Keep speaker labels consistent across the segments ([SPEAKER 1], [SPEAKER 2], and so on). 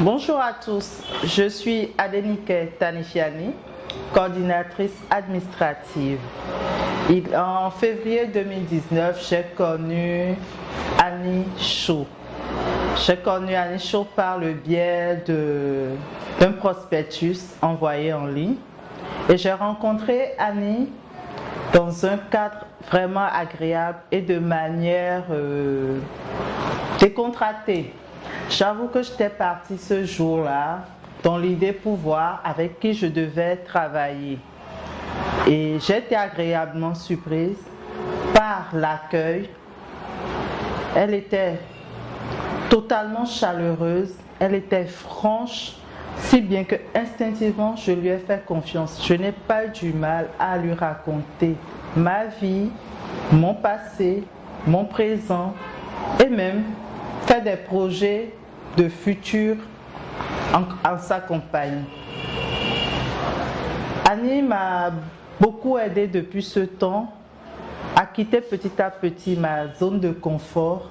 [SPEAKER 1] Bonjour à tous, je suis Adenike Tanifiani, coordinatrice administrative. En février 2019, j'ai connu Annie Chaud. J'ai connu Annie Chaud par le biais d'un prospectus envoyé en ligne. Et j'ai rencontré Annie dans un cadre vraiment agréable et de manière décontractée. J'avoue que j'étais partie ce jour-là dans l'idée pour voir avec qui je devais travailler. Et j'ai été agréablement surprise par l'accueil. Elle était totalement chaleureuse, elle était franche, si bien que instinctivement je lui ai fait confiance. Je n'ai pas eu du mal à lui raconter ma vie, mon passé, mon présent et même faire des projets de futur en sa compagnie. Annie m'a beaucoup aidé depuis ce temps à quitter petit à petit ma zone de confort,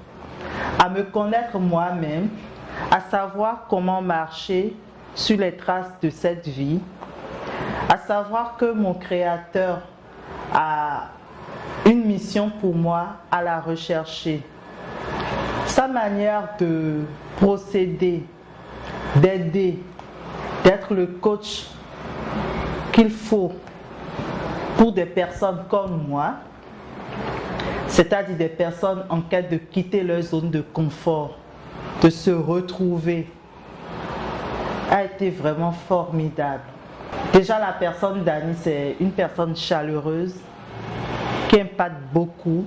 [SPEAKER 1] à me connaître moi-même, à savoir comment marcher sur les traces de cette vie, à savoir que mon Créateur a une mission pour moi à la rechercher. Sa manière de procéder, d'aider, d'être le coach qu'il faut pour des personnes comme moi, c'est-à-dire des personnes en quête de quitter leur zone de confort, de se retrouver, a été vraiment formidable. Déjà, la personne d'Annie, c'est une personne chaleureuse qui impacte beaucoup.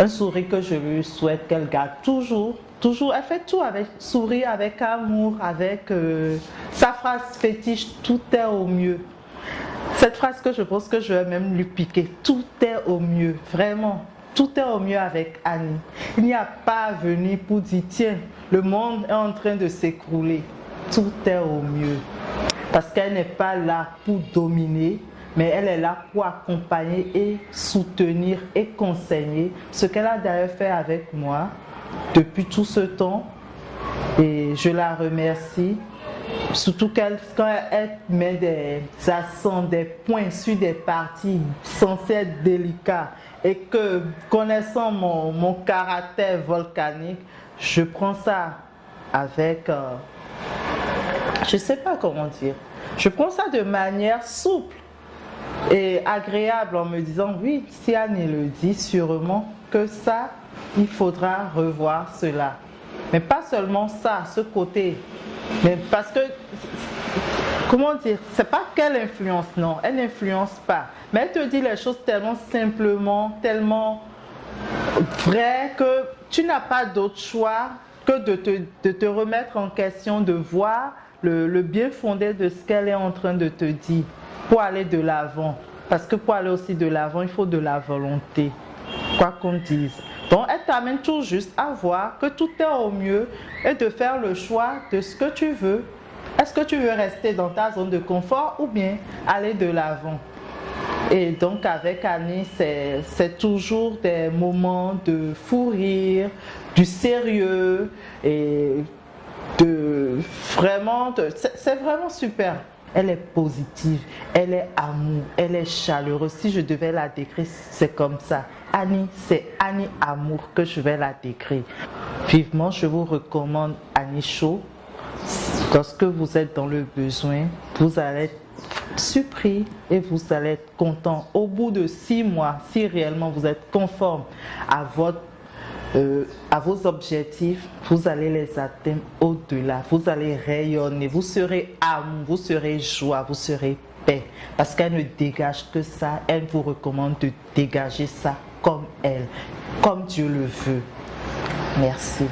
[SPEAKER 1] Un sourire que je lui souhaite qu'elle garde toujours. Elle fait tout avec sourire, avec amour, avec sa phrase fétiche, tout est au mieux. Cette phrase que je pense que je vais même lui piquer, tout est au mieux, vraiment. Tout est au mieux avec Annie. Il n'y a pas à venir pour dire, tiens, le monde est en train de s'écrouler. Tout est au mieux. Parce qu'elle n'est pas là pour dominer, mais elle est là pour accompagner et soutenir et conseiller, ce qu'elle a d'ailleurs fait avec moi depuis tout ce temps. Et je la remercie. Surtout quand elle met des accents, des points sur des parties censées être délicates et que, connaissant mon caractère volcanique, je prends ça avec, je ne sais pas comment dire, je prends ça de manière souple et agréable en me disant, oui, si Annie le dit, sûrement que ça, il faudra revoir cela. Mais pas seulement ça, ce côté. Mais parce que, comment dire, c'est pas qu'elle influence, non, elle n'influence pas. Mais elle te dit les choses tellement simplement, tellement vraies que tu n'as pas d'autre choix que de te remettre en question, de voir le bien fondé de ce qu'elle est en train de te dire pour aller de l'avant. Parce que pour aller aussi de l'avant, il faut de la volonté, quoi qu'on dise. Donc, elle t'amène tout juste à voir que tout est au mieux et de faire le choix de ce que tu veux. Est-ce que tu veux rester dans ta zone de confort ou bien aller de l'avant? Et donc, avec Annie, c'est toujours des moments de fou rire, du sérieux et c'est vraiment super. Elle est positive, elle est amour, elle est chaleureuse. Si je devais la décrire, c'est comme ça. Annie, c'est Annie Amour que je vais la décrire. Vivement, je vous recommande Annie Chaud. Lorsque vous êtes dans le besoin, vous allez être surpris et vous allez être content. Au bout de 6 mois, si réellement vous êtes conforme à vos objectifs, vous allez les atteindre au-delà. Vous allez rayonner, vous serez amour, vous serez joie, vous serez paix. Parce qu'elle ne dégage que ça, elle vous recommande de dégager ça comme elle, comme Dieu le veut. Merci.